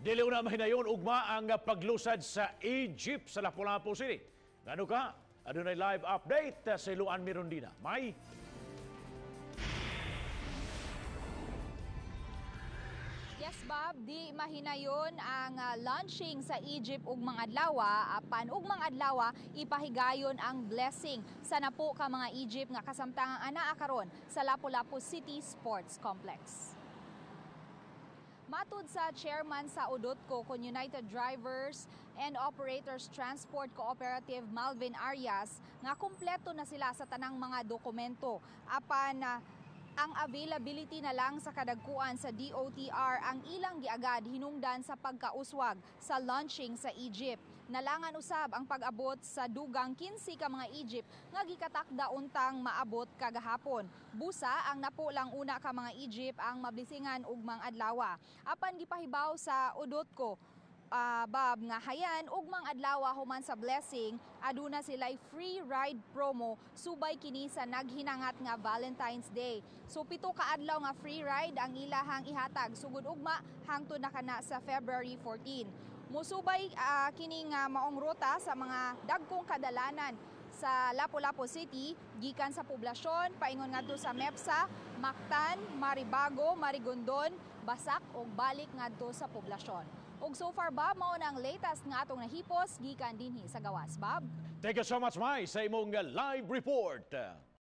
Dili una mahinayon ugma ang paglusad sa Egypt sa Lapu-lapu City. Ngano ka? Adunay live update sa Luan Mirondina. May Yes, Bob, di mahinayon ang launching sa Egypt ug mga adlaw, apan ug mga adlaw ipahigayon ang blessing sa napo ka mga Egypt nga kasamtangang anaa karon sa Lapu-lapu City Sports Complex. Matud sa chairman sa UDOTCO kon United Drivers and Operators Transport Cooperative Malvin Arias nga kumpleto na sila sa tanang mga dokumento apan ang availability na lang sa kadagkuan sa DOTR ang ilang giagad hinungdan sa pagkauswag sa launching sa Egypt. Nalangan usab ang pag-abot sa dugang 15 ka mga Egypt nga gikatakda untang maabot kagahapon. Busa ang napo lang una ka mga Egypt ang mablisingan ugmang adlaw. Apan gipahibaw sa UDOTCO Bob nga hayan ugmang adlaw human sa blessing aduna sila'y free ride promo subay kini sa naghinangat nga Valentine's Day. So 7 ka adlaw nga free ride ang ilahang ihatag sugod ugma hangtod na kana sa February 14. Musubay kini nga maong ruta sa mga dagkong kadalanan sa Lapu-lapu City gikan sa poblasyon paingon ngadto sa Mepsa, Mactan, Maribago, Marigondon, Basak ug balik ngadto sa poblasyon. Ug so far, Bob, mao na ang latest nga atong nahipos gikan dinhi sa gawas, Bob. Thank you so much, Mai, sa imong live report.